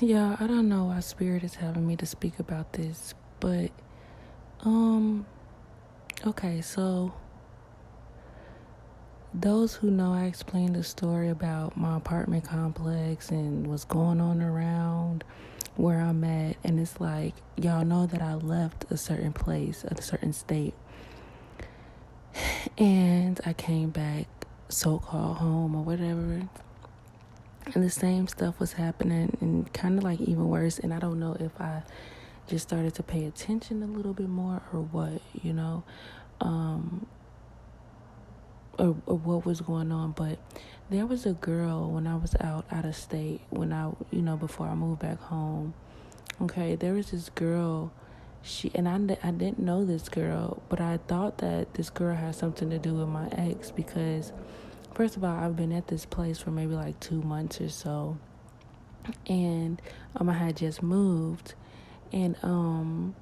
Yeah, I don't know why Spirit is having me to speak about this, but um okay, so those who know, I explained the story about my apartment complex and what's going on around where I'm at, and it's like y'all know that I left a certain place, a certain state, and I came back so-called home or whatever. And the same stuff was happening and kind of like even worse, and I don't know if I just started to pay attention a little bit more or what, um, or what was going on. But there was a girl when I was out of state, when before I moved back home. Okay, there was this girl. I didn't know this girl, but I thought that this girl had something to do with my ex because, first of all, I've been at this place for maybe like 2 months or so, and I had just moved, and all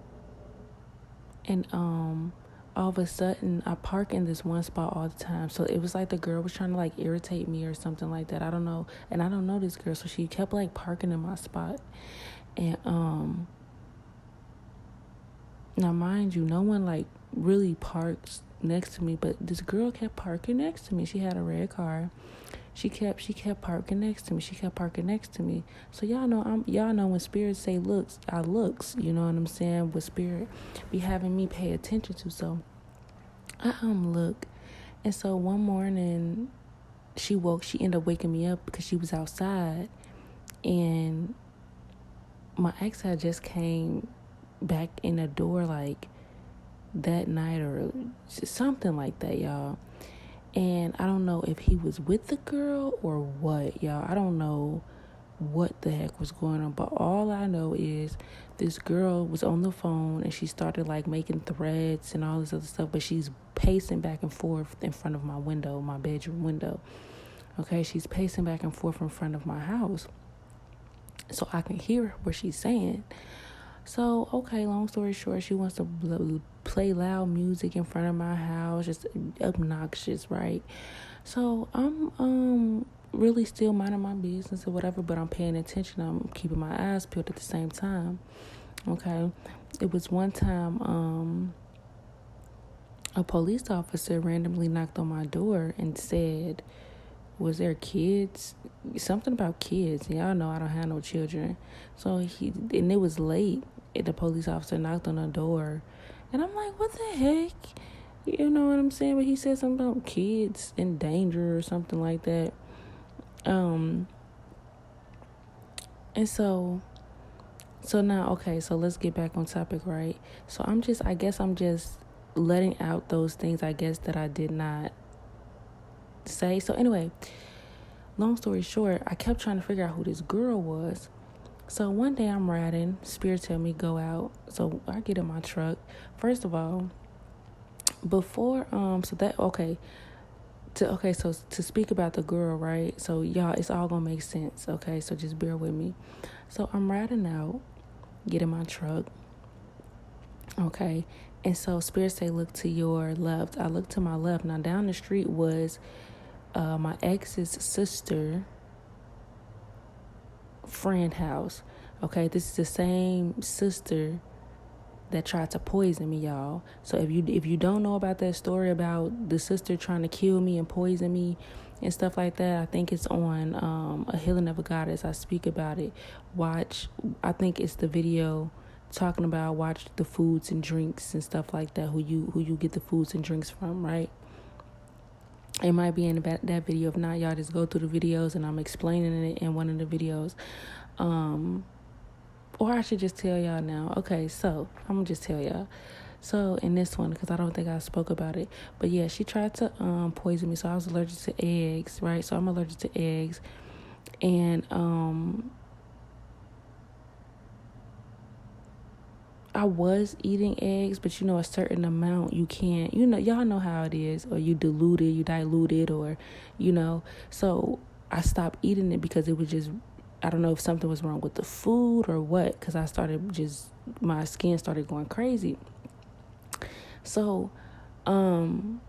of a sudden I park in this one spot all the time. So it was like the girl was trying to like irritate me or something like that. I don't know. And I don't know this girl, so she kept like parking in my spot. And now mind you, no one like really parks next to me, but this girl kept parking next to me. She had a red car. She kept parking next to me. She kept parking next to me. So y'all know when Spirit say looks, I looks, you know what I'm saying? What Spirit be having me pay attention to. So I look, and so one morning she ended up waking me up because she was outside, and my ex had just came back in the door like that night or something like that, y'all. And I don't know if he was with the girl or what, y'all. I don't know what the heck was going on, but all I know is this girl was on the phone and she started like making threats and all this other stuff, but she's pacing back and forth in front of my window, my bedroom window. Okay, she's pacing back and forth in front of my house so I can hear what she's saying. So, okay, long story short, she wants to play loud music in front of my house, just obnoxious, right? So I'm really still minding my business or whatever, but I'm paying attention. I'm keeping my eyes peeled at the same time. Okay, it was one time a police officer randomly knocked on my door and said, was there kids? Something about kids. Y'all know I don't have no children. So and it was late. And the police officer knocked on the door. And I'm like, what the heck? You know what I'm saying? But he said something about kids in danger or something like that. And so now, okay, so let's get back on topic, right? So I guess I'm just letting out those things, I guess, that I did not say. So anyway, long story short, I kept trying to figure out who this girl was. So one day I'm riding, Spirit tell me go out. So I get in my truck. First of all, before so to speak about the girl, right? So y'all, it's all gonna make sense, okay? So just bear with me. So I'm riding out, get in my truck, okay? And so Spirit say look to your left. I look to my left. Now down the street was my ex's sister friend house. Okay, this is the same sister that tried to poison me, y'all. So if you don't know about that story about the sister trying to kill me and poison me and stuff like that, I think it's on A Healing of a Goddess. I speak about it. I think it's the video talking about watch the foods and drinks and stuff like that, who you get the foods and drinks from, right? It might be in that video. If not, y'all just go through the videos and I'm explaining it in one of the videos. Or I should just tell y'all now. Okay, so I'm going to just tell y'all. So in this one, because I don't think I spoke about it. But yeah, she tried to poison me. So I was allergic to eggs, right? So I'm allergic to eggs. And I was eating eggs, but a certain amount you can't, y'all know how it is, or you dilute it, or, so I stopped eating it because it was just, I don't know if something was wrong with the food or what, because my skin started going crazy. So, even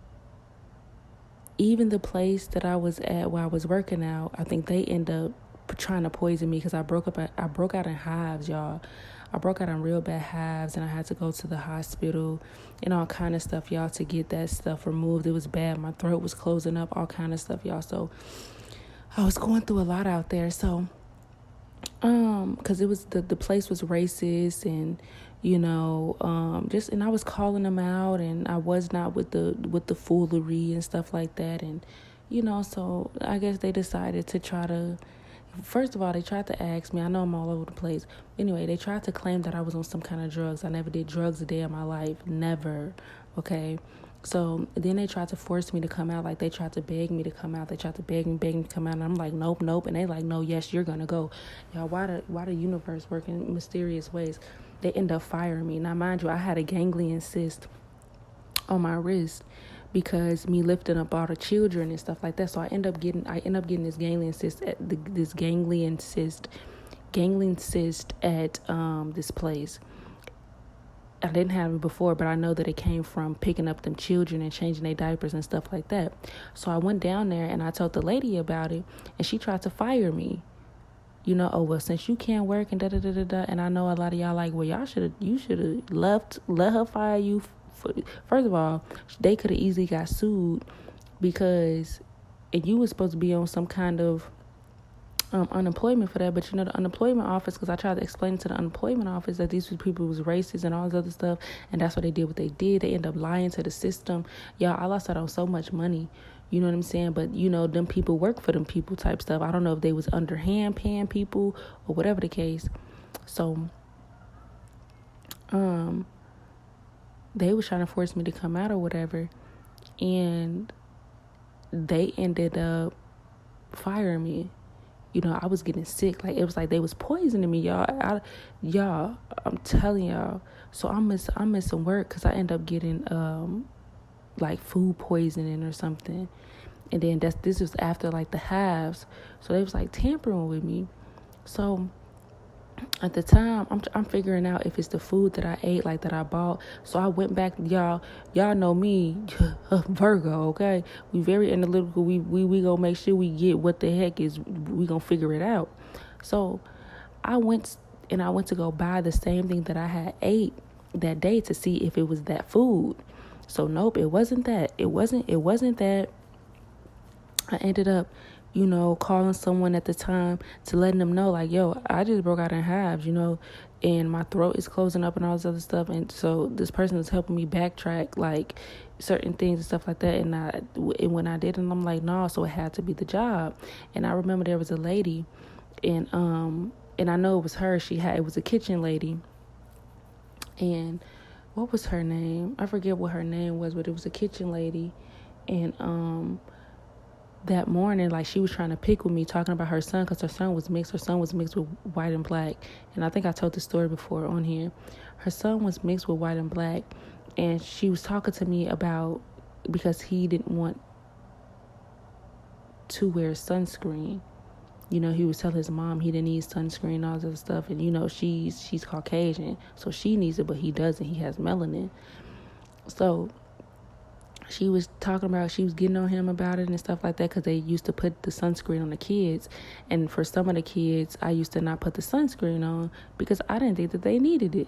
the place that I was at while I was working out, I think they end up trying to poison me because I broke out in hives, y'all. I broke out in real bad hives, and I had to go to the hospital and all kind of stuff, y'all, to get that stuff removed. It was bad. My throat was closing up, all kind of stuff, y'all. So I was going through a lot out there. So because it was the place was racist, and and I was calling them out, and I was not with the foolery and stuff like that, and so I guess they decided to try to. First of all, they tried to ask me. I know I'm all over the place. Anyway, they tried to claim that I was on some kind of drugs. I never did drugs a day in my life. Never. Okay. So then they tried to force me to come out. Like, they tried to beg me to come out. They tried to beg me to come out. And I'm like, nope. And they like, no, yes, you're going to go. Y'all, why the universe work in mysterious ways? They end up firing me. Now, mind you, I had a ganglion cyst on my wrist because me lifting up all the children and stuff like that. So I end up getting this ganglion cyst at this ganglion cyst at this place. I didn't have it before, but I know that it came from picking up them children and changing their diapers and stuff like that. So I went down there and I told the lady about it, and she tried to fire me. Oh, well, since you can't work and da-da-da-da-da. And I know a lot of y'all like, well, you should have let her fire you. First of all, they could have easily got sued because you was supposed to be on some kind of unemployment for that. But the unemployment office, because I tried to explain to the unemployment office that these people was racist and all this other stuff, and that's what they did. What they did, they end up lying to the system. Y'all, I lost out on so much money. You know what I'm saying? But them people work for them people type stuff. I don't know if they was underhand paying people or whatever the case. So they was trying to force me to come out or whatever, and they ended up firing me. I was getting sick. Like, it was like they was poisoning me, y'all. I'm telling y'all. So I'm missing work because I end up getting like food poisoning or something. And then this was after like the halves. So they was like tampering with me. So at the time, I'm figuring out if it's the food that I ate, like that I bought. So I went back, y'all know me, Virgo, okay? We very analytical. We gonna make sure we get what the heck is, we gonna figure it out. So I went to go buy the same thing that I had ate that day to see if it was that food. So nope, it wasn't that. It wasn't that. I ended up calling someone at the time to letting them know, like, yo, I just broke out in hives, and my throat is closing up and all this other stuff. And so this person was helping me backtrack, like, certain things and stuff like that. And when I did, and I'm like, no, so it had to be the job. And I remember there was a lady, and I know it was her. It was a kitchen lady. And what was her name? I forget what her name was, but it was a kitchen lady. And, that morning, like, she was trying to pick with me, talking about her son, because her son was mixed. Her son was mixed with white and black. And I think I told the story before on here. Her son was mixed with white and black. And she was talking to me about, because he didn't want to wear sunscreen. He was telling his mom he didn't need sunscreen and all this other stuff. And, she's Caucasian, so she needs it, but he doesn't. He has melanin. So she was getting on him about it and stuff like that, because they used to put the sunscreen on the kids. And for some of the kids, I used to not put the sunscreen on because I didn't think that they needed it.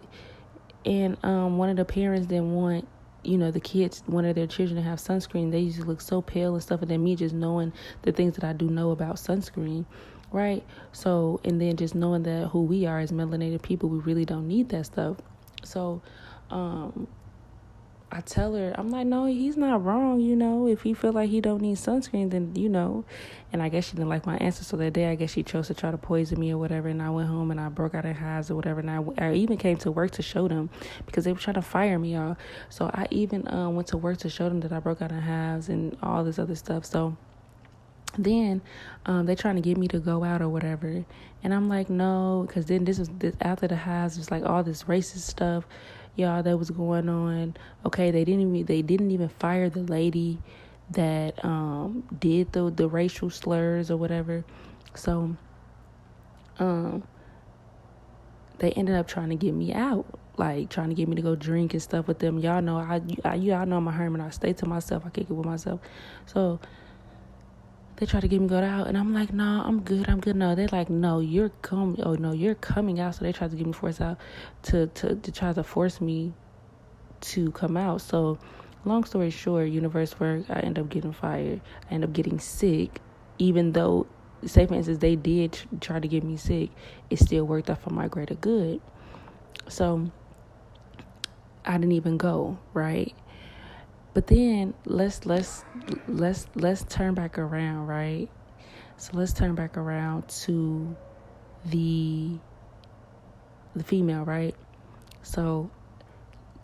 And one of the parents didn't want, the kids, one of their children to have sunscreen. They used to look so pale and stuff. And then me just knowing the things that I do know about sunscreen, right? So, and then just knowing that who we are as melanated people, we really don't need that stuff. So, I tell her, I'm like, no, he's not wrong, if he feel like he don't need sunscreen, then, and I guess she didn't like my answer. So that day, I guess she chose to try to poison me or whatever. And I went home and I broke out in hives or whatever. And I even came to work to show them, because they were trying to fire me, y'all. So I even went to work to show them that I broke out in hives and all this other stuff. So then they're trying to get me to go out or whatever. And I'm like, no, because then this after the hives, was like all this racist stuff, y'all, that was going on. Okay, they didn't even fire the lady that did the racial slurs or whatever. So they ended up trying to get me out, like trying to get me to go drink and stuff with them. Y'all know y'all know I'm a hermit. I stay to myself. I kick it with myself. So They try to get me to go out, and I'm like, no, I'm good. No, they're like, no, you're coming. Oh no, you're coming out. So they tried to get me forced out to try to force me to come out. So long story short, universe work, I end up getting fired. I end up getting sick, even though, say for instance, they did try to get me sick, it still worked out for my greater good. So I didn't even go, right? But then let's turn back around, right? So let's turn back around to the female, right? So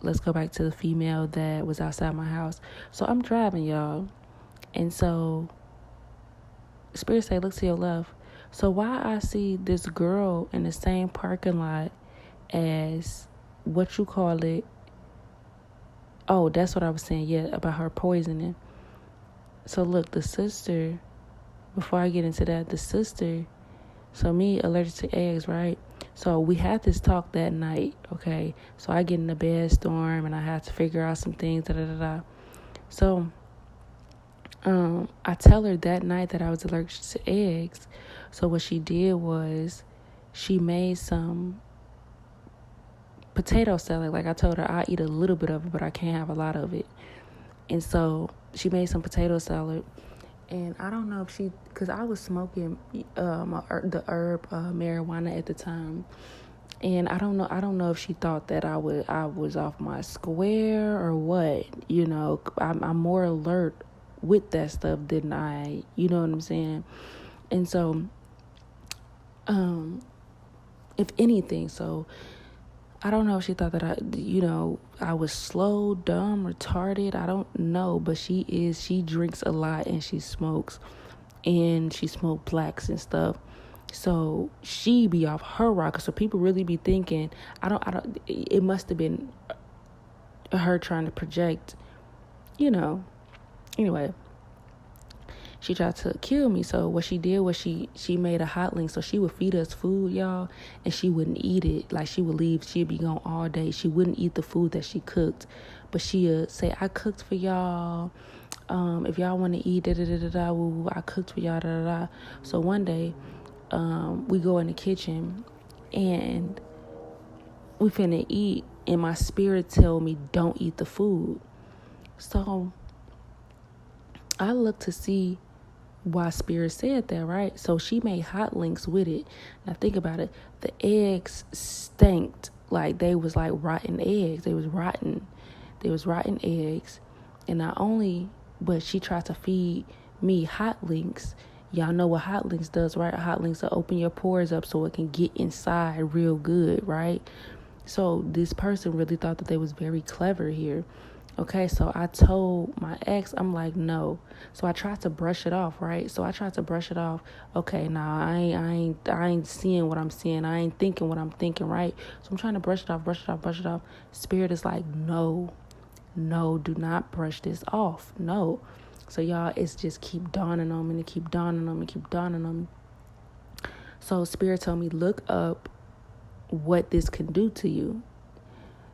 let's go back to the female that was outside my house. So I'm driving, y'all, and so Spirit say, look to your left. So why I see this girl in the same parking lot as what you call it? Oh, that's what I was saying, yeah, about her poisoning. So look, the sister, before I get into that, the sister, so me, allergic to eggs, right? So we had this talk that night, okay? So I get in a bed storm, and I had to figure out some things, So I tell her that night that I was allergic to eggs. So what she did was she made some potato salad. Like I told her, I eat a little bit of it, but I can't have a lot of it. And so she made some potato salad. And I don't know if because I was smoking the herb marijuana at the time, and I don't know if she thought that I was off my square or what. You know, I'm more alert with that stuff than I. You know what I'm saying? And so, if anything, so I don't know if she thought that I was slow, dumb, retarded. I don't know, but she drinks a lot and she smokes, and she smoked blacks and stuff. So she be off her rocker. So people really be thinking, it must have been her trying to project, anyway. She tried to kill me. So what she did was she made a hot link. So she would feed us food, y'all, and she wouldn't eat it. Like she would leave. She'd be gone all day. She wouldn't eat the food that she cooked, but she'd say, "I cooked for y'all. If y'all want to eat, I cooked for y'all, da da da." So one day, we go in the kitchen, and we finna eat, and my spirit tell me, "Don't eat the food." So I look to see why Spirit said that, right? So she made hot links with it. Now think about it. The eggs stank. Like they was like rotten eggs. They was rotten. Eggs. And but she tried to feed me hot links. Y'all know what hot links does, right? Hot links will open your pores up so it can get inside real good, right? So this person really thought that they was very clever here. Okay, so I told my ex, I'm like, no. So I tried to brush it off, right? Okay, nah, I ain't seeing what I'm seeing. I ain't thinking what I'm thinking, right? So I'm trying to brush it off. Spirit is like, no, do not brush this off. No. So y'all, it's just keep dawning on me. So Spirit told me, look up what this can do to you.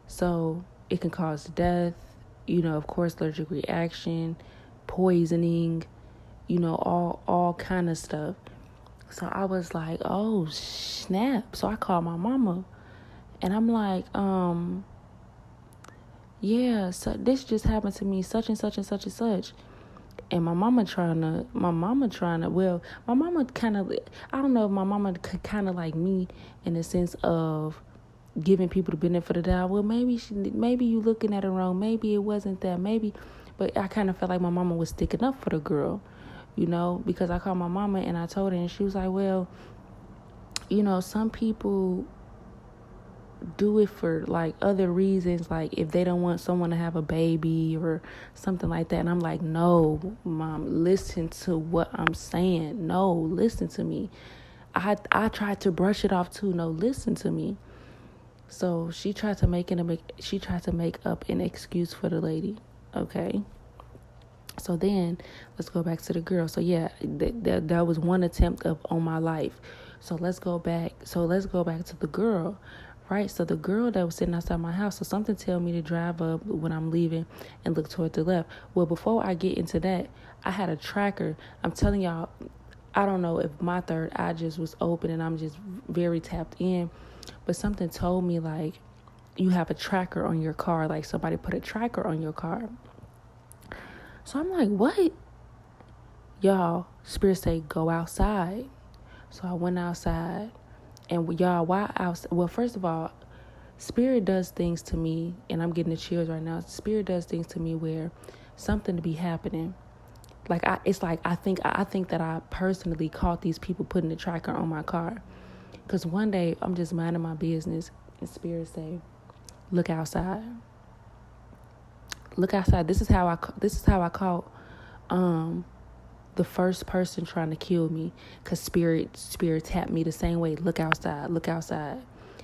So it can cause death. Of course, allergic reaction, poisoning, all kind of stuff. So I was like, oh, snap. So I called my mama, and I'm like, yeah, so this just happened to me, such and such and such and such. And my mama kind of, I don't know if my mama could kind of like me in the sense of giving people the benefit of the doubt. Well, maybe you looking at it wrong. Maybe it wasn't that. Maybe, but I kind of felt like my mama was sticking up for the girl, because I called my mama and I told her, and she was like, well, some people do it for like other reasons, like if they don't want someone to have a baby or something like that. And I'm like, no, Mom, listen to what I'm saying. No, listen to me. I tried to brush it off too. No, listen to me. So she tried to make up an excuse for the lady. Okay. So then let's go back to the girl. So yeah, that was one attempt on my life. So let's go back to the girl, right? So the girl that was sitting outside my house, so something tell me to drive up when I'm leaving and look toward the left. Well, before I get into that, I had a tracker. I'm telling y'all, I don't know if my third eye just was open and I'm just very tapped in, but something told me like, you have a tracker on your car, like somebody put a tracker on your car. So I'm like, what? Y'all, Spirit say, go outside. So I went outside. And y'all, why outside? Well, first of all, Spirit does things to me, and I'm getting the chills right now. Spirit does things to me where something to be happening. Like I think that I personally caught these people putting the tracker on my car. Cause one day I'm just minding my business, and Spirit say, look outside. Look outside. This is how I caught the first person trying to kill me, cause spirit tapped me the same way. Look outside.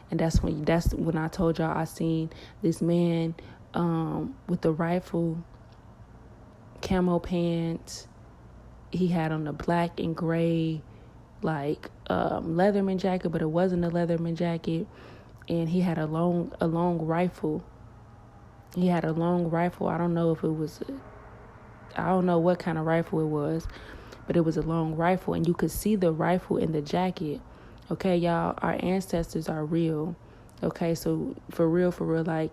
And that's when I told y'all I seen this man with the rifle, camo pants. He had on a black and gray like Leatherman jacket, but it wasn't a Leatherman jacket, and he had a long rifle. He had a long rifle. I don't know what kind of rifle it was, but it was a long rifle, and you could see the rifle in the jacket. Okay, y'all, our ancestors are real. Okay, so for real, like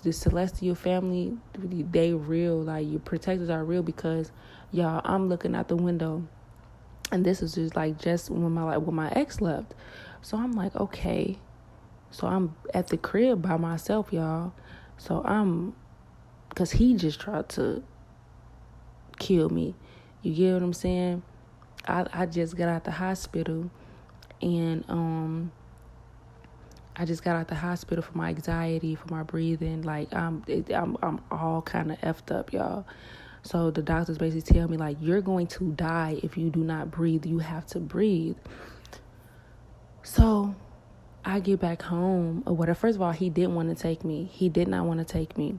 the celestial family, they real. Like your protectors are real, because y'all, I'm looking out the window, and this is just when my ex left. So I'm like, okay, so I'm at the crib by myself, y'all. So because he just tried to kill me. You get what I'm saying? I just got out the hospital, and I just got out the hospital for my anxiety, for my breathing. Like I'm all kind of effed up, y'all. So the doctors basically tell me like, you're going to die if you do not breathe. You have to breathe. So I get back home. First of all, he didn't want to take me. He did not want to take me.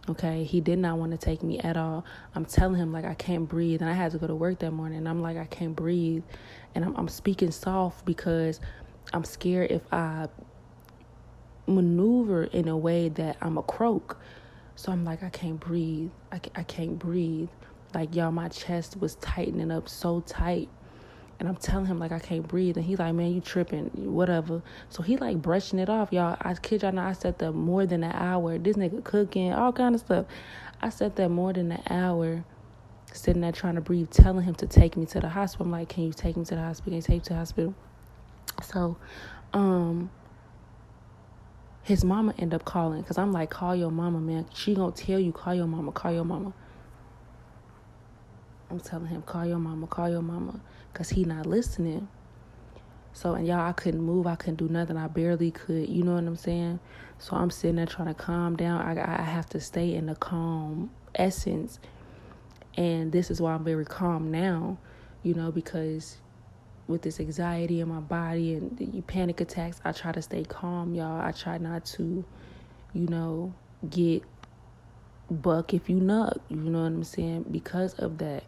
Okay, he did not want to take me at all. I'm telling him like I can't breathe, and I had to go to work that morning. And I'm like, I can't breathe, and I'm speaking soft because I'm scared if I maneuver in a way that I'm a croak. So I'm like, I can't breathe. I can't breathe. Like, y'all, my chest was tightening up so tight. And I'm telling him, like, I can't breathe. And he's like, man, you tripping, whatever. So he, like, brushing it off, y'all. I kid y'all not, I sat there more than an hour. This nigga cooking, all kind of stuff. I sat there more than an hour, sitting there trying to breathe, telling him to take me to the hospital. I'm like, can you take me to the hospital? Can you take me to the hospital? So, his mama ended up calling. Because I'm like, call your mama, man. She gonna tell you, call your mama. I'm telling him, call your mama, because he not listening. So, and y'all, I couldn't move. I couldn't do nothing. I barely could. You know what I'm saying? So I'm sitting there trying to calm down. I have to stay in the calm essence. And this is why I'm very calm now, because with this anxiety in my body and the panic attacks, I try to stay calm, y'all. I try not to, get buck if you nug. You know what I'm saying? Because of that.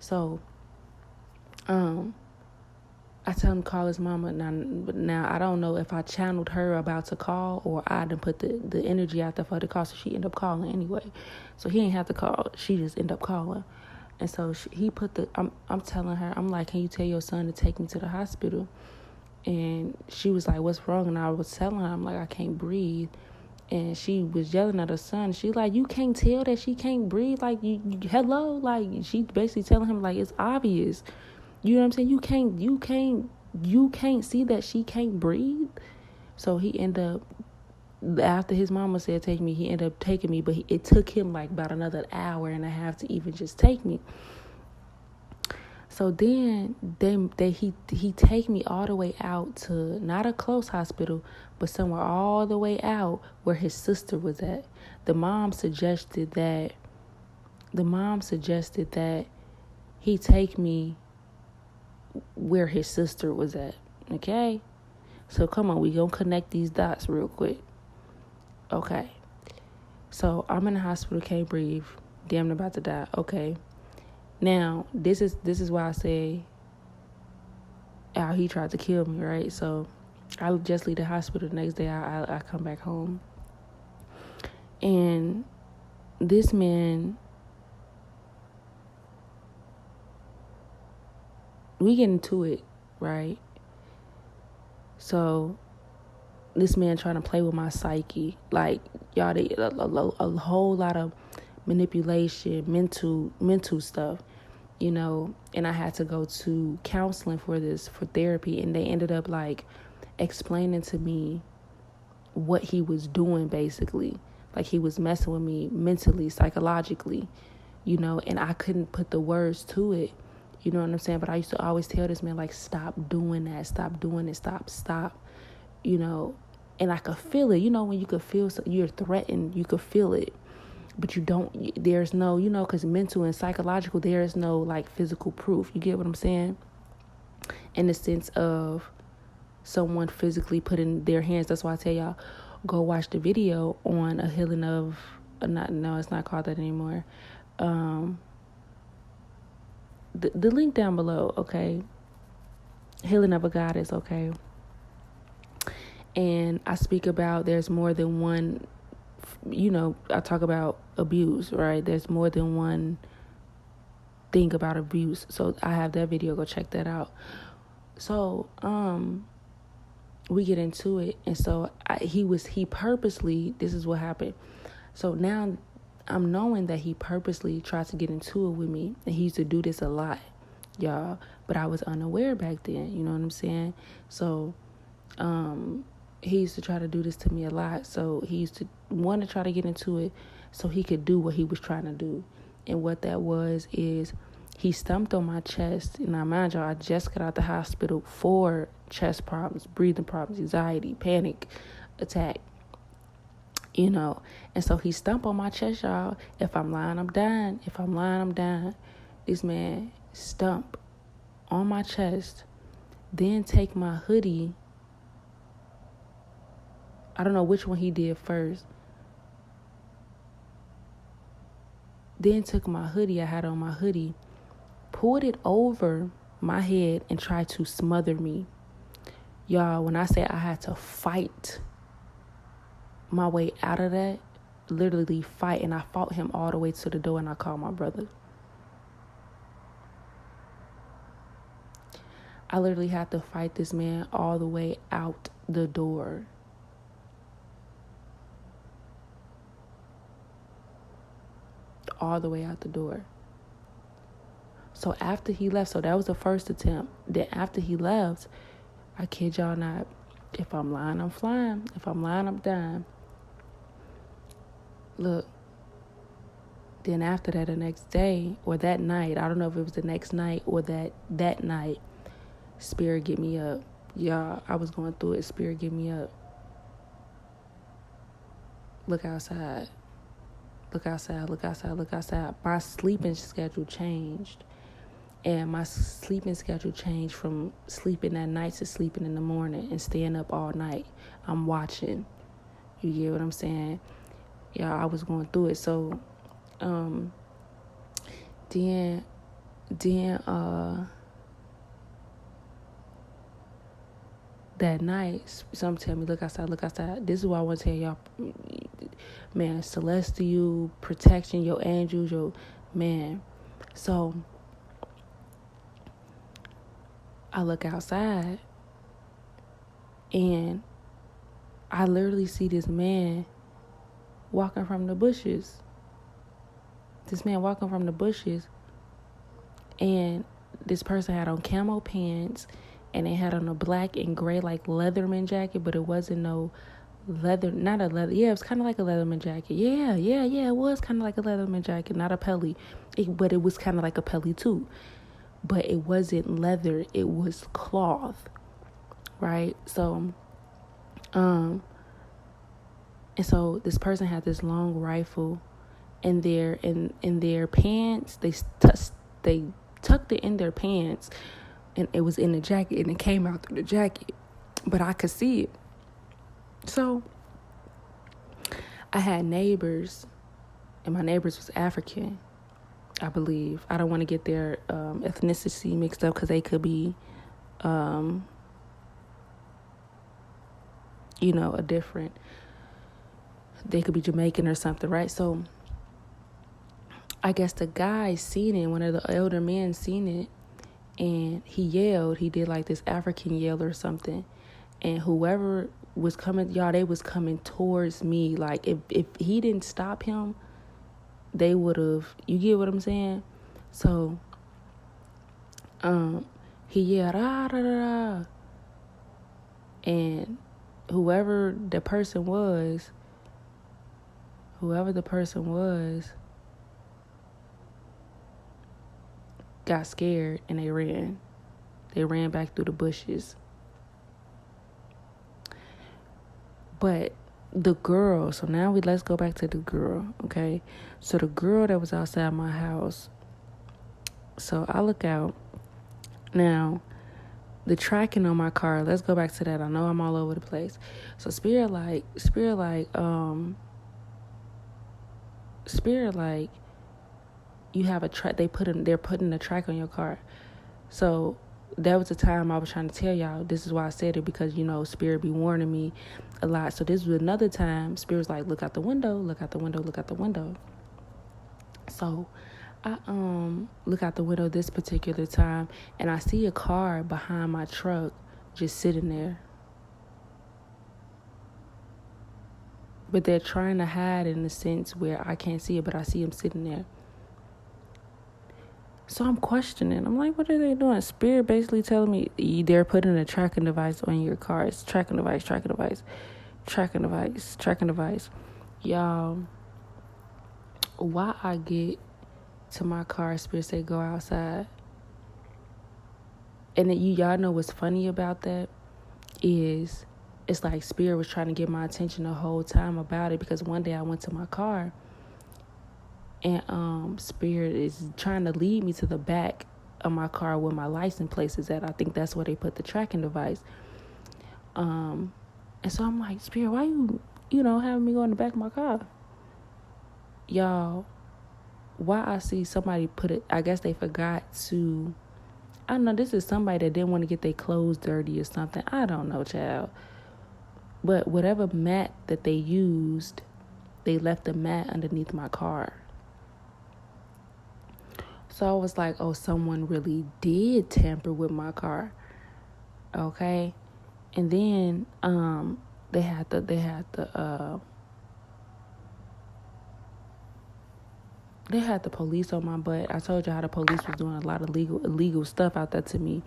So, I tell him to call his mama. Now I don't know if I channeled her about to call or I done put the energy out there for her to call. So she ended up calling anyway. So he ain't have to call. She just ended up calling. And so he put I'm telling her, I'm like, can you tell your son to take me to the hospital? And she was like, what's wrong? And I was telling her, I'm like, I can't breathe. And she was yelling at her son. She like, you can't tell that she can't breathe. Like, you hello? Like, she basically telling him, like, it's obvious. You know what I'm saying? You can't see that she can't breathe. So he ended up, after his mama said take me, he ended up taking me. But it took him like about another hour and a half to even just take me. So then he take me all the way out to not a close hospital, but somewhere all the way out where his sister was at. The mom suggested that he take me where his sister was at. Okay? So come on, we gonna connect these dots real quick. Okay. So I'm in the hospital, can't breathe, damn near about to die. Okay. Now, this is why I say how he tried to kill me, right? So I just leave the hospital. The next day, I come back home. And this man, we get into it, right? So this man trying to play with my psyche. Like, y'all, a whole lot of manipulation, mental stuff, and I had to go to counseling for therapy, and they ended up like explaining to me what he was doing, basically. Like, he was messing with me mentally, psychologically, and I couldn't put the words to it. You know what I'm saying? But I used to always tell this man, like, stop doing that. Stop doing it. Stop. And I could feel it. When you could feel you're threatened, you could feel it. But you don't, there's no, because mental and psychological, there is no, like, physical proof. You get what I'm saying? In the sense of someone physically putting their hands. That's why I tell y'all, go watch the video on a healing of, it's not called that anymore. The link down below, okay? Healing of a Goddess, okay? And I speak about there's more than one, I talk about abuse, right? There's more than one thing about abuse. So I have that video, go check that out. So, we get into it. And so he purposely, this is what happened. So now I'm knowing that he purposely tried to get into it with me. And he used to do this a lot, y'all. But I was unaware back then. You know what I'm saying? So, he used to try to do this to me a lot. So he used to want to try to get into it so he could do what he was trying to do. And what that was is he stumped on my chest. And now, mind y'all, I just got out the hospital for chest problems, breathing problems, anxiety, panic attack. And so he stumped on my chest, y'all. If I'm lying, I'm dying. If I'm lying, I'm dying. This man stump on my chest, then take my hoodie. I don't know which one he did first. Then took my hoodie, I had on my hoodie, pulled it over my head and tried to smother me. Y'all, when I say I had to fight my way out of that, literally fight, and I fought him all the way to the door, and I called my brother. I literally had to fight this man all the way out the door. All the way out the door. So after he left, so that was the first attempt. Then after he left, I kid y'all not, if I'm lying, I'm flying. If I'm lying, I'm dying. Look, then after that, the next day, or that night, I don't know if it was the next night or that night, Spirit get me up. Y'all, I was going through it. Spirit get me up. Look outside. Look outside, look outside, look outside. My sleeping schedule changed. And my sleeping schedule changed from sleeping at night to sleeping in the morning and staying up all night. I'm watching. You get what I'm saying? Yeah, I was going through it. So, then that night, some tell me, look outside, look outside. This is what I want to tell y'all. Man, celestial protection, your angels, your man. So I look outside and I literally see this man walking from the bushes. And this person had on camo pants and they had on a black and gray like Leatherman jacket, but it wasn't no leather, not a leather. Yeah, it was kind of like a Leatherman jacket. Yeah, it was kind of like a Leatherman jacket, not a Pelly. But it was kind of like a Pelly too. But it wasn't leather, it was cloth, right? So, and so this person had this long rifle in their pants. They tucked it in their pants, and it was in the jacket, and it came out through the jacket, but I could see it. So I had neighbors, and my neighbors was African, I believe. I don't want to get their ethnicity mixed up because they could be a different, they could be Jamaican or something, right? So I guess the guy seen it, one of the elder men seen it, and he yelled. He did like this African yell or something. And whoever was coming, y'all, they was coming towards me. Like, if he didn't stop him, they would have, you get what I'm saying? So, he yelled, ah, da, da, da. And whoever the person was, got scared and they ran. They ran back through the bushes. But the girl, so now let's go back to the girl, okay? So the girl that was outside my house, so I look out. Now, the tracking on my car, let's go back to that. I know I'm all over the place. So Spirit like, you have a track, they're putting a track on your car. So that was the time I was trying to tell y'all, this is why I said it, because, Spirit be warning me a lot. So this was another time, Spirit was like, look out the window, look out the window, look out the window. So I look out the window this particular time, and I see a car behind my truck just sitting there. But they're trying to hide in a sense where I can't see it, but I see them sitting there. So I'm questioning. I'm like, what are they doing? Spirit basically telling me they're putting a tracking device on your car. It's tracking device. Y'all, why I get to my car, Spirit say go outside. And then y'all know what's funny about that is it's like Spirit was trying to get my attention the whole time about it, because one day I went to my car and Spirit is trying to lead me to the back of my car where my license plate is at. I think that's where they put the tracking device. And so I'm like, Spirit, why you having me go in the back of my car? Y'all, why I see somebody put it, I guess they forgot to, I don't know, this is somebody that didn't want to get their clothes dirty or something. I don't know, child. But whatever mat that they used, they left the mat underneath my car. So I was like, oh, someone really did tamper with my car. Okay. And then they had the police on my butt. I told you how the police was doing a lot of illegal stuff out there to me,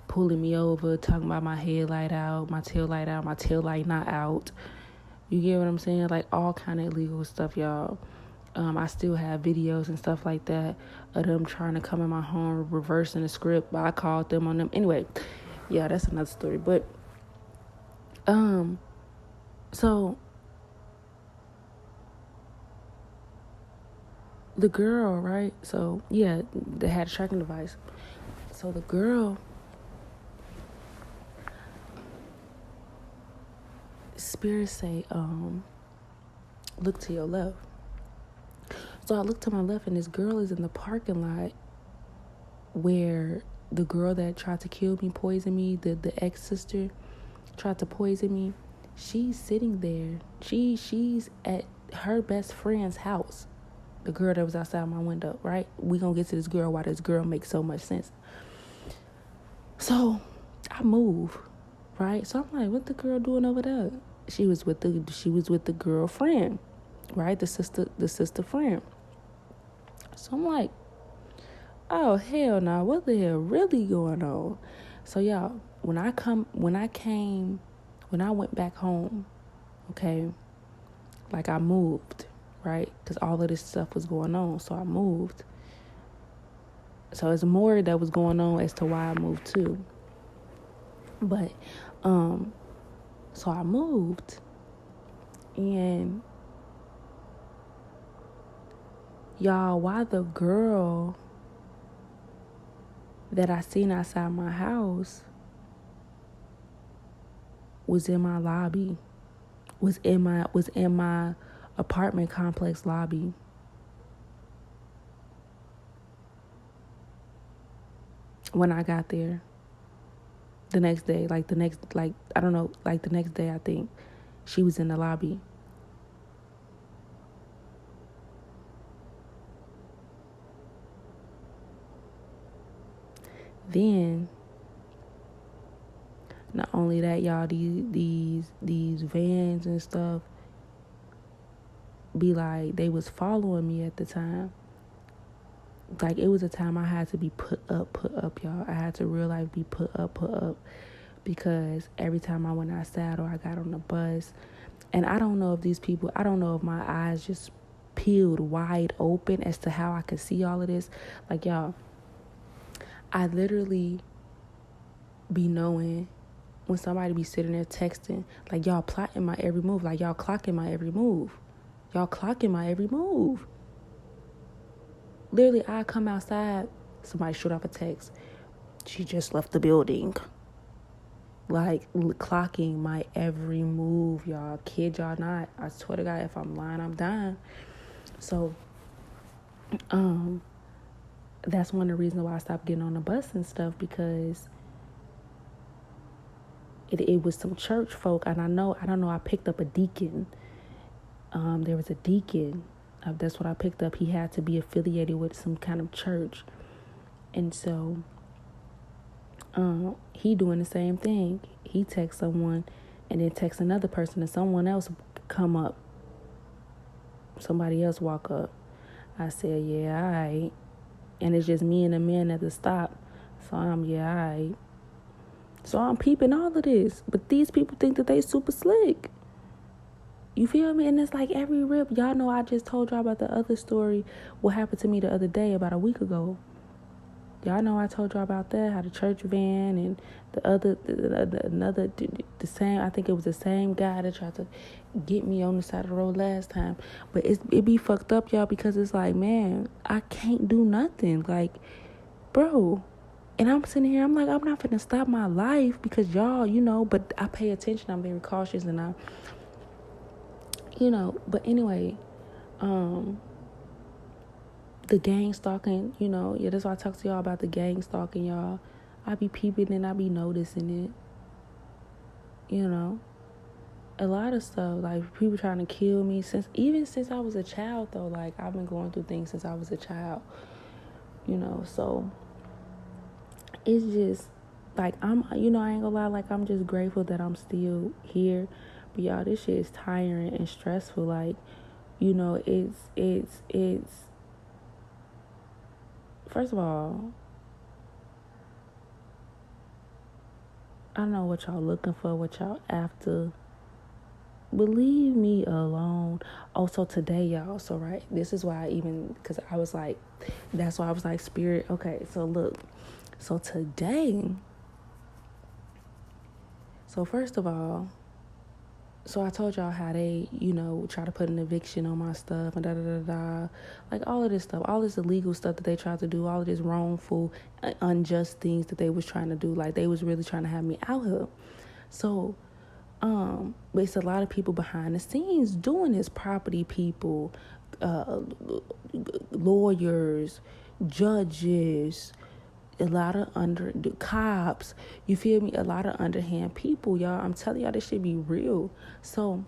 pulling me over, talking about my headlight out, my tail light out, my tail light not out. You get what I'm saying? Like all kind of illegal stuff, y'all. I still have videos and stuff like that of them trying to come in my home, reversing the script. I called them on them. Anyway, yeah, that's another story. But so the girl, right? So yeah, they had a tracking device. So the girl, Spirit say, look to your left. So I look to my left, and this girl is in the parking lot where the girl that tried to kill me, poison me, the ex-sister tried to poison me. She's sitting there. She's at her best friend's house. The girl that was outside my window, right? We gonna get to this girl, why this girl makes so much sense. So I move, right? So I'm like, what the girl doing over there? She was with the girlfriend, right? The sister friend. So I'm like, oh hell no, what the hell really going on? So y'all, when I went back home, okay, like I moved, right? Because all of this stuff was going on, so I moved. So it's more that was going on as to why I moved too. But so I moved, and y'all, why the girl that I seen outside my house was in my lobby, was in my apartment complex lobby. When I got there the next day, the next day, I think. She was in the lobby. Then, not only that, y'all, these vans and stuff be like, they was following me at the time. Like, it was a time I had to be put up, y'all. I had to real life be put up. Because every time I went outside or I got on the bus, and I don't know if these people, I don't know if my eyes just peeled wide open as to how I could see all of this. Like, y'all, I literally be knowing when somebody be sitting there texting, like, y'all plotting my every move, like, y'all clocking my every move. Y'all clocking my every move. Literally, I come outside, somebody shoot off a text. She just left the building. Like, clocking my every move, y'all. Kid y'all not. I swear to God, if I'm lying, I'm dying. So, that's one of the reasons why I stopped getting on the bus and stuff, because it was some church folk, and I don't know, I picked up a deacon. There was a deacon. That's what I picked up. He had to be affiliated with some kind of church. And so, he doing the same thing. He texts someone and then texts another person, and someone else come up. Somebody else walk up. I said, yeah, all right. And it's just me and a man at the stop. So yeah, all right. So I'm peeping all of this. But these people think that they super slick. You feel me? And it's like every rip. Y'all know I just told y'all about the other story, what happened to me the other day, about a week ago. Y'all know I told y'all about that, how the church van and the same, I think it was the same guy that tried to get me on the side of the road last time. But it be fucked up, y'all, because it's like, man, I can't do nothing. Like, bro. And I'm sitting here, I'm like, I'm not finna stop my life because y'all, but I pay attention. I'm very cautious, and but anyway, the gang stalking, yeah, that's why I talk to y'all about the gang stalking, y'all. I be peeping and I be noticing it, a lot of stuff, like people trying to kill me since I was a child, though. Like, I've been going through things since I was a child, so it's just like, I ain't gonna lie, like, I'm just grateful that I'm still here. But y'all, this shit is tiring and stressful. Like, it's first of all, I don't know what y'all looking for, what y'all after. But leave me alone. Also today, y'all, so right, this is why because I was like, that's why I was like, Spirit, okay, so look. So today, so first of all, so I told y'all how they, try to put an eviction on my stuff and da-da-da-da. Like, all of this stuff, all this illegal stuff that they tried to do, all of this wrongful, unjust things that they was trying to do. Like, they was really trying to have me out here. So, but it's a lot of people behind the scenes doing this. Property people, lawyers, judges, a lot of cops, you feel me? A lot of underhand people, y'all. I'm telling y'all, this should be real. So,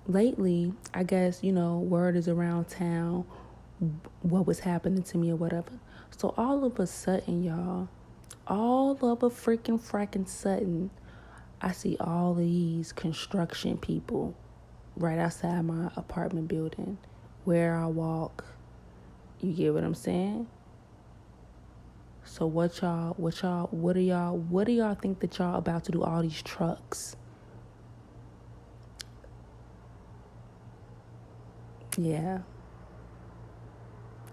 lately, I guess, word is around town what was happening to me or whatever. So all of a sudden, y'all, all of a fracking sudden, I see all these construction people right outside my apartment building where I walk. You get what I'm saying? So what do y'all think that y'all about to do, all these trucks? Yeah.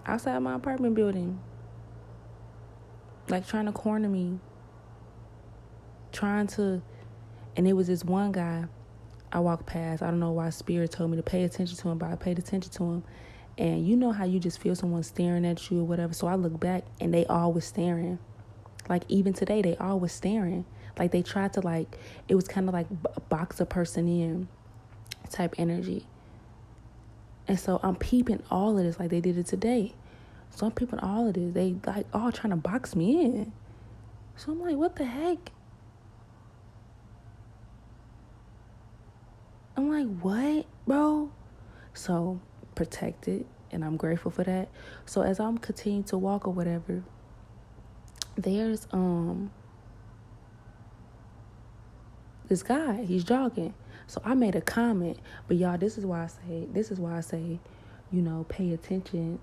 Outside my apartment building. Like, trying to corner me. And it was this one guy I walked past. I don't know why Spirit told me to pay attention to him, but I paid attention to him. And you know how you just feel someone staring at you or whatever. So I look back and they all was staring. Like, even today, they all was staring. Like, they tried to, like, it was kind of like box a person in type energy. And so I'm peeping all of this like they did it today. So I'm peeping all of this. They like all trying to box me in. So I'm like, what the heck? I'm like, what, bro? So protected, and I'm grateful for that. So as I'm continuing to walk or whatever, there's this guy, he's jogging. So I made a comment, but y'all, this is why I say, pay attention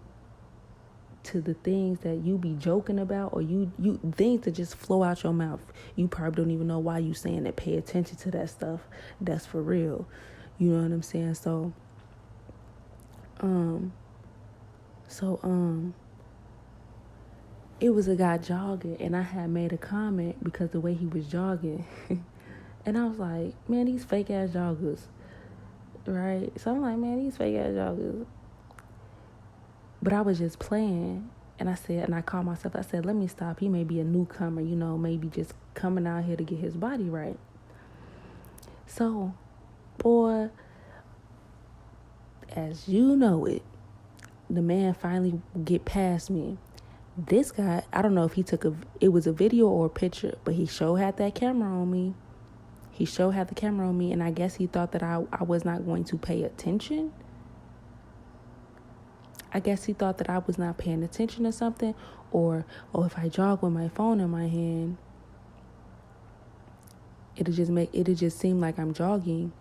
to the things that you be joking about, or you things that just flow out your mouth. You probably don't even know why you saying it. Pay attention to that stuff. That's for real. You know what I'm saying? So it was a guy jogging, and I had made a comment because the way he was jogging. And I was like, man, these fake ass joggers, right? So I'm like, man, these fake ass joggers. But I was just playing, and I called myself, I said, let me stop. He may be a newcomer, maybe just coming out here to get his body right. So, boy, as you know it, the man finally get past me. This guy, I don't know if it was a video or a picture, but he sure had that camera on me. And I guess he thought that I was not going to pay attention. I guess he thought that I was not paying attention to something, or if I jog with my phone in my hand, it'll just seem like I'm jogging.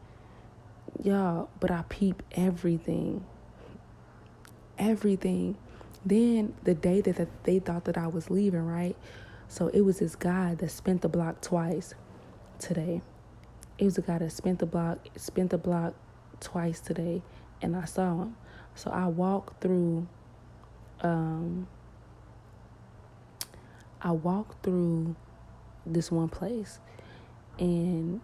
Y'all, but I peep everything. Then the day that they thought that I was leaving, right? So it was this guy that spent the block twice today. It was a guy that spent the block twice today, and I saw him. So I walked through this one place, and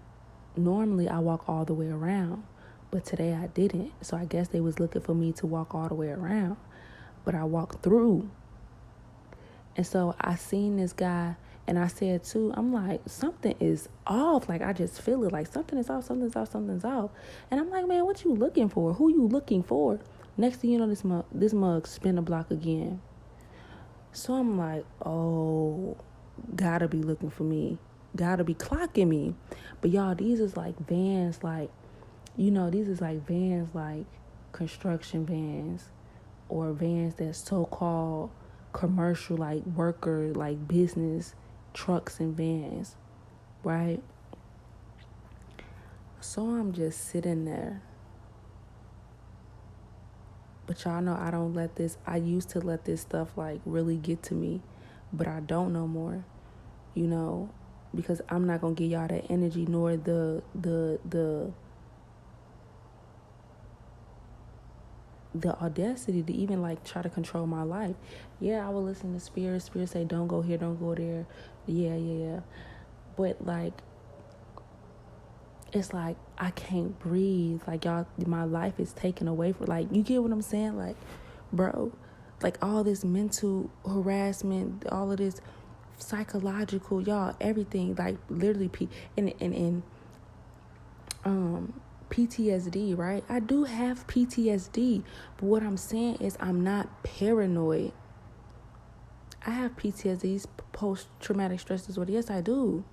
normally I walk all the way around, but today I didn't. So I guess they was looking for me to walk all the way around, but I walked through. And so I seen this guy, and I said too, I'm like, something is off. Like, I just feel it, like something is off. And I'm like, man, what you looking for? Who you looking for? Next thing you know, this mug spin a block again. So I'm like, oh, gotta be looking for me. Gotta be clocking me. But y'all, these is like vans, like construction vans, or vans that's so-called commercial, like worker, like business trucks and vans, right? So I'm just sitting there. But y'all know I used to let this stuff like really get to me, but I don't no more, because I'm not going to give y'all that energy, nor the audacity to even like try to control my life. Yeah, I will listen to spirit say, don't go here, don't go there. Yeah. But like, it's like I can't breathe. Like, y'all, my life is taken away from, like, you get what I'm saying? Like, bro, like all this mental harassment, all of this psychological, y'all, everything, like literally PTSD, right? I do have PTSD, but what I'm saying is I'm not paranoid. I have PTSD, post-traumatic stress disorder. Yes, I do.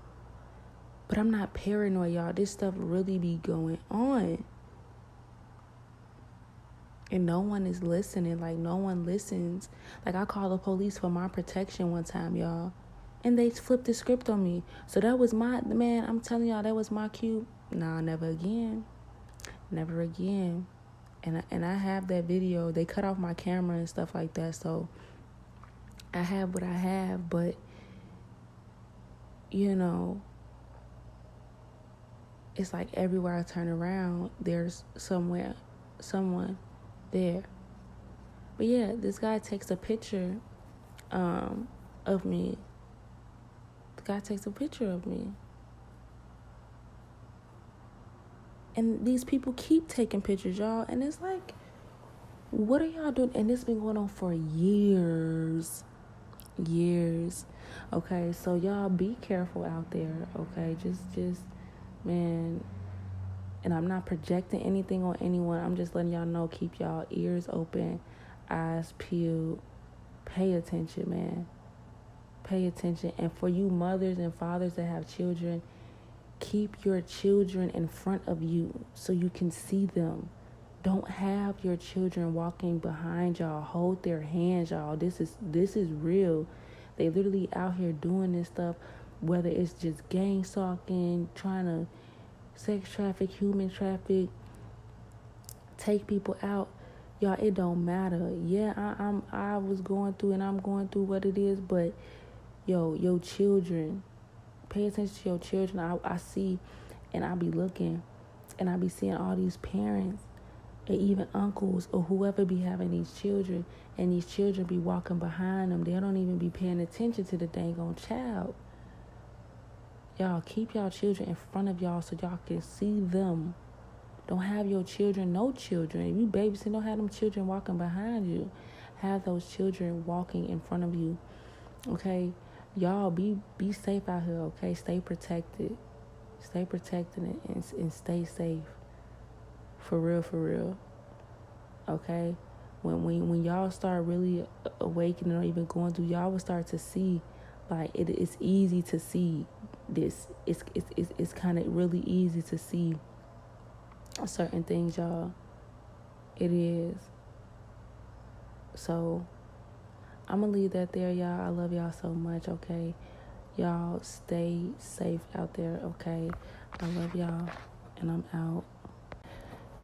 But I'm not paranoid, y'all. This stuff really be going on. And no one is listening. Like, no one listens. Like, I called the police for my protection one time, y'all. And they flipped the script on me. So that was I'm telling y'all, that was my cue. Nah, never again. Never again. And I have that video. They cut off my camera and stuff like that. So I have what I have. But, it's like everywhere I turn around, there's someone there. But yeah, this guy takes a picture of me. The guy takes a picture of me. And these people keep taking pictures, y'all. And it's like, what are y'all doing? And this been going on for years. Okay, so y'all be careful out there, okay? Just man, and I'm not projecting anything on anyone. I'm just letting y'all know, keep y'all ears open, eyes peeled. Pay attention, man. Pay attention. And for you mothers and fathers that have children, keep your children in front of you so you can see them. Don't have your children walking behind y'all. Hold their hands, y'all. This is real. They literally out here doing this stuff, whether it's just gang stalking, trying to sex traffic, human traffic, take people out. Y'all, it don't matter. Yeah, I was going through and I'm going through what it is, but your children, pay attention to your children. I see, and I be looking, and I be seeing all these parents and even uncles or whoever be having these children, and these children be walking behind them. They don't even be paying attention to the dang on child. Y'all, keep y'all children in front of y'all so y'all can see them. Don't have your children, no children. If you babysit, don't have them children walking behind you. Have those children walking in front of you. Okay? Y'all, be safe out here, okay? Stay protected. Stay protected and stay safe. For real. Okay? When y'all start really awakening or even going through, y'all will start to see, like, it's easy to see this. It's kind of really easy to see certain things, y'all. It is. So I'm gonna leave that there, y'all. I love y'all so much, okay? Y'all stay safe out there, okay? I love y'all, and I'm out.